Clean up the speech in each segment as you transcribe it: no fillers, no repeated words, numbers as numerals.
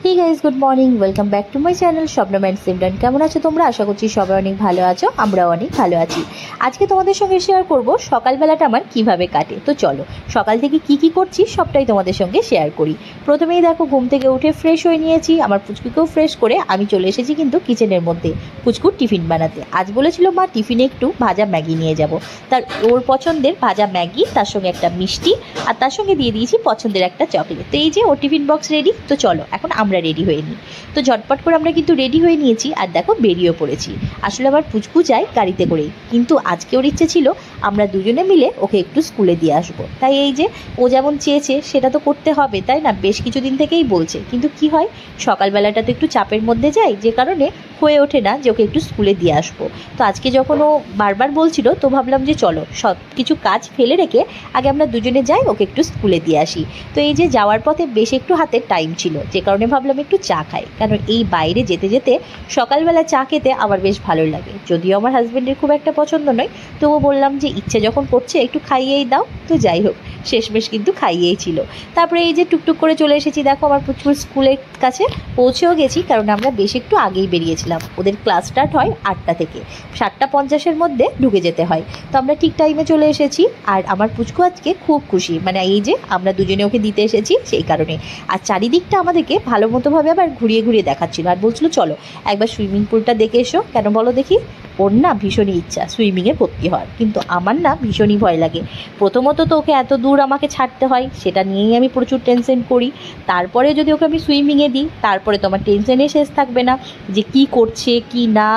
Hey guys, good morning, welcome back to my channel Swapnam and Simran. কেমন আছো তোমরা? আশা করছি সবাই অনেক ভালো আছো, আমরাও অনেক ভালো আছি। আজকে তোমাদের সঙ্গে শেয়ার করব সকালবেলাটা আমার কিভাবে কাটে। তো চলো সকাল থেকে কি করছি সবটাই তোমাদের সঙ্গে শেয়ার করি। প্রথমেই দেখো ঘুম থেকে উঠে ফ্রেশ হয়ে নিয়েছি, আমার পুচকুকেও ফ্রেশ করে আমি চলে এসেছি কিন্তু কিচেনের মধ্যে পুচকুর টিফিন বানাতে। আজ বলেছিল মা টিফিনে একটু ভাজা ম্যাগি নিয়ে যাব, তার ওর পছন্দের ভাজা ম্যাগি, তার সঙ্গে একটা মিষ্টি, আর তার সঙ্গে দিয়ে দিয়েছি পছন্দের একটা চকলেট। তো এই যে ওর টিফিন বক্স রেডি। তো চলো এখন আমরা রেডি হয়ে নিই। তো ঝটপট করে আমরা কিন্তু রেডি হয়ে নিয়েছি, আর দেখো বেরিয়েও পড়েছি। আসলে আমার পুচকু যায় গাড়িতে করেই, কিন্তু আজকে ওর ইচ্ছে ছিল আমরা দুজনে মিলে ওকে একটু স্কুলে দিয়ে আসবো। তাই এই যে ও যেমন চেয়েছে সেটা তো করতে হবে, তাই না? বেশ কিছুদিন থেকেই বলছে, কিন্তু কি হয় সকালবেলাটা তো একটু চাপের মধ্যে যাই, যে কারণে হয়ে ওঠে না যে ওকে একটু স্কুলে দিয়ে আসবো। তো আজকে যখন ও বারবার বলছিল, তো ভাবলাম যে চলো সব কিছু কাজ ফেলে রেখে আগে আমরা দুজনে যাই, ওকে একটু স্কুলে দিয়ে আসি। তো এই যে যাওয়ার পথে বেশ একটু হাতে টাইম ছিল, যে কারণে ভাবলাম একটু চা খাই, কারণ এই বাইরে যেতে যেতে সকালবেলা চা খেতে আমার বেশ ভালো লাগে। যদিও আমার হাজব্যান্ডের খুব একটা পছন্দ নয়, তবুও বললাম যে ইচ্ছে যখন করছে একটু খাইয়েই দাও। তো যাই হোক, শেষমেশ কিন্তু খাইয়েই ছিল। তারপরে এই যে টুকটুক করে চলে এসেছি, দেখো আমার পুচকুর স্কুলের কাছে পৌঁছেও গেছি, কারণ আমরা বেশ একটু আগেই বেরিয়েছিলাম। ওদের ক্লাস স্টার্ট হয় 8টা থেকে, 7:50-এর মধ্যে ঢুকে যেতে হয়। তো আমরা ঠিক টাইমে চলে এসেছি, আর আমার পুচকু আজকে খুব খুশি, মানে এই যে আমরা দুজনে ওকে দিতে এসেছি সেই কারণে। আর চারিদিকটা আমাদেরকে ভালো মতোভাবে আবার ঘুরিয়ে ঘুরিয়ে দেখাচ্ছিল, আর বলছিল চলো একবার সুইমিং পুলটা দেখে এসো। কেন বলো দেখি? ওর না ভীষণই ইচ্ছা সুইমিংয়ে ভর্তি হওয়ার, কিন্তু আমার না ভীষণই ভয় লাগে। প্রথমত তো ওকে এত দূর আমাকে ছাড়তে হয়, সেটা নিয়েই আমি প্রচুর টেনশন করি। তারপরে যদি ওকে আমি সুইমিংয়ে দিই, তারপরে তো আমার টেনশনে শেষ থাকবে না, যে কি করছে কি না,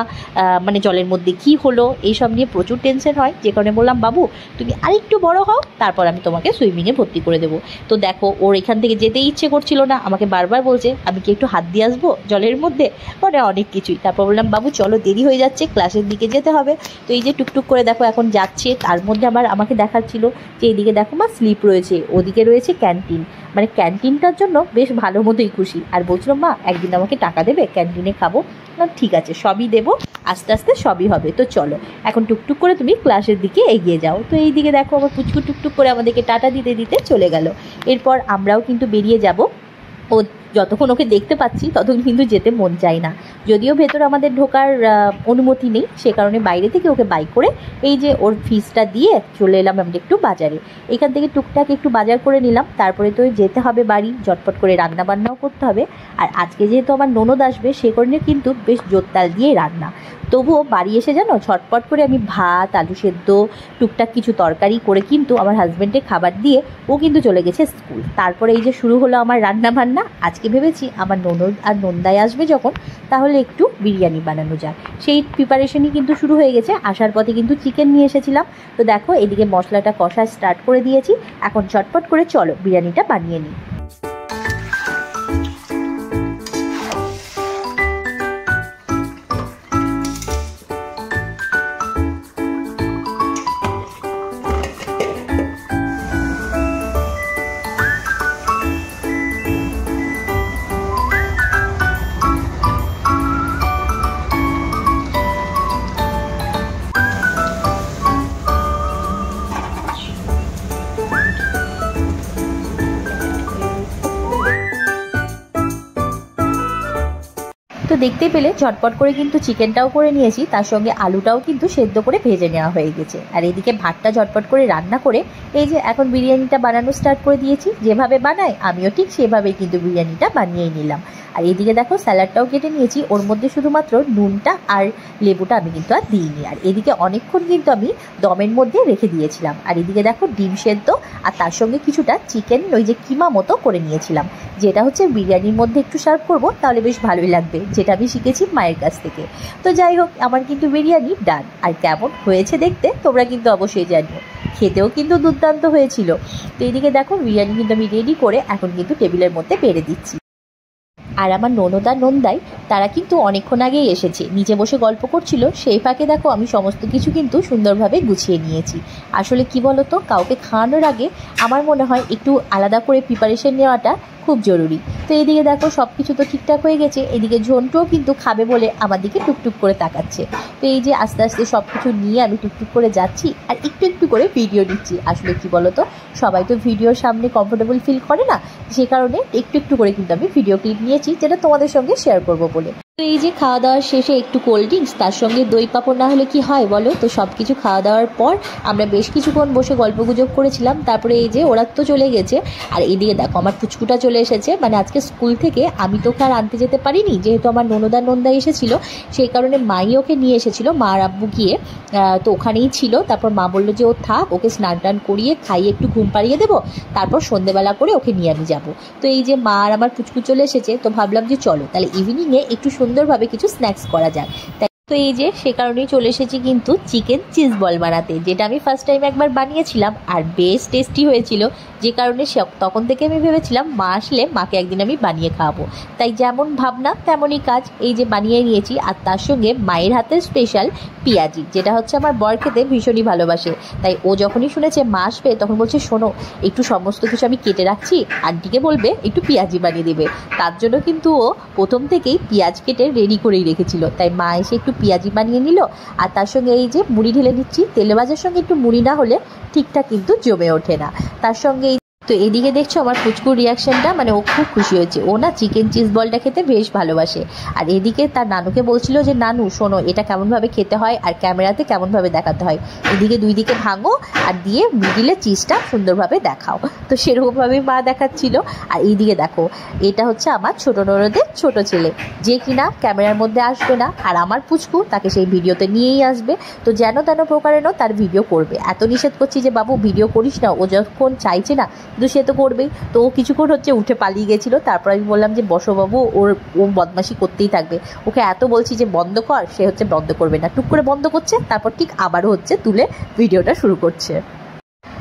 মানে জলের মধ্যে কি হলো, এইসব নিয়ে প্রচুর টেনশন হয়। যে কারণে বললাম বাবু তুমি আরেকটু বড় হও, তারপর আমি তোমাকে সুইমিংয়ে ভর্তি করে দেবো। তো দেখো ওর এখান থেকে যেতেই ইচ্ছে করছিল না, আমাকে বারবার বলছে আমি কি একটু হাত দিয়ে আসবো জলের মধ্যে, মানে অনেক কিছুই। তারপর বললাম বাবু চলো দেরি হয়ে যাচ্ছে, ক্লাসের দিকে যেতে হবে। তো এই যে টুকটুক করে দেখো এখন যাচ্ছে, তার মধ্যে আমাকে দেখাচ্ছিল যে এইদিকে দেখো মা স্লিপ রয়েছে, ওদিকে রয়েছে ক্যান্টিন, মানে ক্যান্টিনটার জন্য বেশ ভালো মতোই খুশি। আর বলছিল মা একদিন আমাকে টাকা দেবে, ক্যান্টিনে খাবো। না ঠিক আছে, সবই দেবো, আস্তে আস্তে সবই হবে। তো চলো এখন টুকটুক করে তুমি ক্লাসের দিকে এগিয়ে যাও। তো এই দিকে দেখো আমার পুচকু টুকটুক করে আমাদেরকে টাটা দিতে দিতে চলে গেল। এরপর আমরাও কিন্তু বেরিয়ে যাব। ও যতক্ষণ ওকে দেখতে পাচ্ছি ততক্ষণ কিন্তু যেতে মন চায় না, যদিও ভেতরে আমাদের ঢোকার অনুমতি নেই, সে কারণে বাইরে থেকে ওকে বাইক করে এই যে ওর ফিসটা দিয়ে চলে এলাম আমরা একটু বাজারে। এখান থেকে টুকটাক একটু বাজার করে নিলাম, তারপরে তো যেতে হবে বাড়ি, ঝটপট করে রান্না বান্নাও করতে হবে। আর আজকে যেহেতু আমার ননদ আসবে, সে কারণে কিন্তু বেশ জোরতাল দিয়ে রান্না। তবুও বাড়ি এসে জানো ঝটপট করে আমি ভাত, আলু সেদ্ধ, টুকটাক কিছু তরকারি করে কিন্তু আমার হাজব্যান্ডের খাবার দিয়ে ও কিন্তু চলে গেছে স্কুল। তারপরে এই যে শুরু হলো আমার রান্না বান্না। আজকে ভেবেছি আমার ননদ আর নন্দাই আসবে যখন, তাহলে একটু বিরিয়ানি বানানো যাক, সেই প্রিপারেশনই কিন্তু শুরু হয়ে গেছে। আসার পথে কিন্তু চিকেন নিয়ে এসেছিলাম। তো দেখো এদিকে মশলাটা কষা স্টার্ট করে দিয়েছি, এখন ঝটপট করে চলো বিরিয়ানিটা বানিয়ে নিই। তো দেখতেই পেলে ঝটপট করে কিন্তু চিকেনটাও করে নিয়েছি, তার সঙ্গে আলুটাও কিন্তু সেদ্ধ করে ভেজে নেওয়া হয়ে গেছে। আর এদিকে ভাতটা ঝটপট করে রান্না করে এই যে এখন বিরিয়ানিটা বানানো স্টার্ট করে দিয়েছি। যেভাবে বানাই আমিও ঠিক সেভাবেই কিন্তু বিরিয়ানিটা বানিয়েই নিলাম। আর এদিকে দেখো স্যালাডটাও কেটে নিয়েছি, ওর মধ্যে শুধুমাত্র নুনটা আর লেবুটা আমি কিন্তু আর দিইনি। আর এদিকে অনেকক্ষণ কিন্তু আমি দমের মধ্যে রেখে দিয়েছিলাম। আর এদিকে দেখো ডিম সেদ্ধ, আর তার সঙ্গে কিছুটা চিকেন ওই যে কিমা মতো করে নিয়েছিলাম, যেটা হচ্ছে বিরিয়ানির মধ্যে একটু সার্ভ করবো, তাহলে বেশ ভালোই লাগবে, যেটা আমি শিখেছি মায়ের কাছ থেকে। তো যাই হোক আমার কিন্তু বিরিয়ানি ডান। আর কেমন হয়েছে দেখতে তোমরা কিন্তু অবশ্যই জানিও, খেতেও কিন্তু দুর্দান্ত হয়েছিল। তো এইদিকে দেখো বিরিয়ানি কিন্তু আমি রেডি করে এখন কিন্তু টেবিলের মধ্যে বেড়ে দিচ্ছি। আর আমার ননদ আর নন্দাই তারা কিন্তু অনেকক্ষণ আগেই এসেছে, নিচে বসে গল্প করছিল। সেই ফাঁকে দেখো আমি সমস্ত কিছু কিন্তু সুন্দরভাবে গুছিয়ে নিয়েছি। আসলে কি বলো তো, কাউকে খাওয়ানোর আগে আমার মনে হয় একটু আলাদা করে প্রিপারেশন নেওয়াটা খুব জরুরি। তো এদিকে দেখো সব কিছু তো ঠিকঠাক হয়ে গেছে। এদিকে ঝন্টুও কিন্তু খাবে বলে আমার দিকে টুকটুক করে তাকাচ্ছে। তো এই যে আস্তে আস্তে সব কিছু নিয়ে আমি টুকটুক করে যাচ্ছি আর একটু একটু করে ভিডিও নিচ্ছি। আসলে কি বলো তো, সবাই তো ভিডিওর সামনে কমফোর্টেবল ফিল করে না, সে কারণে একটু একটু করে কিন্তু আমি ভিডিও ক্লিপ নিয়েছি, যেটা তোমাদের সঙ্গে শেয়ার করবো বলে। তো এই যে খাওয়া দাওয়ার শেষে একটু কোল্ড ড্রিঙ্কস, তার সঙ্গে দই পাঁপড় না হলে কি হয় বলো। তো সব কিছু খাওয়া দাওয়ার পর আমরা বেশ কিছুক্ষণ বসে গল্প গুজব করেছিলাম। তারপরে এই যে ওরা তো চলে গেছে, আর এইদিকে দেখো আমার পুচকুটা চলে এসেছে। মানে আজকে স্কুল থেকে আমি তো ওকে আর আনতে যেতে পারিনি, যেহেতু আমার নন্দা এসেছিল, সেই কারণে মাই ওকে নিয়ে এসেছিলো, মা আর আব্বু গিয়ে তো ওখানেই ছিল। তারপর মা বললো যে ও থাক, ওকে স্নান টান করিয়ে খাইয়ে একটু ঘুম পাড়িয়ে দেবো, তারপর সন্ধ্যেবেলা করে ওকে নিয়ে আমি যাবো। তো এই যে মা আর আমার পুচকু চলে এসেছে, তো ভাবলাম যে চলো তাহলে ইভিনিংয়ে একটু সুন্দরভাবে কিছু স্ন্যাক্স করা যাক। তো এই যে সে কারণেই চলে এসেছি কিন্তু চিকেন চিজ বল বানাতে, যেটা আমি ফার্স্ট টাইম একবার বানিয়েছিলাম আর বেশ টেস্টি হয়েছিল। যে কারণে তখন থেকে আমি ভেবেছিলাম মা আসলে মাকে একদিন আমি বানিয়ে খাওয়াবো। তাই যেমন ভাবনা তেমনই কাজ, এই যে বানিয়ে নিয়েছি। আর তার সঙ্গে মায়ের হাতের স্পেশাল পেঁয়াজি, যেটা হচ্ছে আমার বর খেতে ভীষণই ভালোবাসে। তাই ও যখনই শুনেছে মা আসবে, তখন বলছে শোনো একটু সমস্ত কিছু আমি কেটে রাখছি, আন্টিকে বলবে একটু পেঁয়াজি বানিয়ে দেবে। তার জন্য কিন্তু ও প্রথম থেকেই পেঁয়াজ কেটে রেডি করেই রেখেছিল। তাই মা এসে একটু পেঁয়াজি বানিয়ে নিল, আর তার সঙ্গে এই যে মুড়ি ঢেলে নিচ্ছি। তেলে ভাজার সঙ্গে একটু মুড়ি না হলে ঠিকঠাক কিন্তু জমে ওঠে না। তার সঙ্গে তো এদিকে দেখছো আমার পুচকুর রিয়াকশনটা, মানে ও খুব খুশি হয়েছে। ও না চিকেন চিজ বলটা খেতে বেশ ভালোবাসে। আর এদিকে তার নানুকে বলছিল যে নানু শোনো এটা কেমনভাবে খেতে হয় আর ক্যামেরাতে কেমনভাবে দেখাতে হয়, এদিকে দুই দিকে ভাঙো আর দিয়ে মিডিলে চিজটা সুন্দরভাবে দেখাও। তো সেরকমভাবেই মা দেখাচ্ছিল। আর এইদিকে দেখো এটা হচ্ছে আমার ছোট ননদের ছোট ছেলে, যে কিনা ক্যামেরার মধ্যে আসবে না, আর আমার পুচকু তাকে সেই ভিডিওতে নিয়েই আসবে। তো যেন তেন প্রকারেণও তার ভিডিও করবে। এত নিষেধ করছি যে বাবু ভিডিও করিস না, ও যখন চাইছে না কিন্তু সে তো করবেই। তো ও কিছুক্ষণ হচ্ছে উঠে পালিয়ে গেছিলো। তারপর আমি বললাম যে বসো বাবু, ও বদমাশি করতেই থাকবে, ওকে এত বলছি যে বন্ধ কর, সে হচ্ছে বন্ধ করবে না। টুক করে বন্ধ করছে, তারপর ঠিক আবারও হচ্ছে তুলে ভিডিওটা শুরু করছে।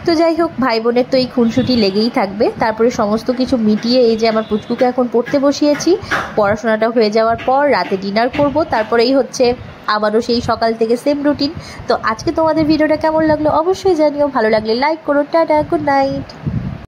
তো যাই হোক, ভাই বোনের তো এই খুনসুটি লেগেই থাকবে। তারপরে সমস্ত কিছু মিটিয়ে এই যে আমার পুচকুকে এখন পড়তে বসিয়েছি। পড়াশোনাটা হয়ে যাওয়ার পর রাতে ডিনার করব, তারপরেই হচ্ছে আবারও সেই সকাল থেকে সেম রুটিন। তো আজকে তোমাদের ভিডিওটা কেমন লাগলো অবশ্যই জানিও, ভালো লাগলে লাইক করো। Tata, good night.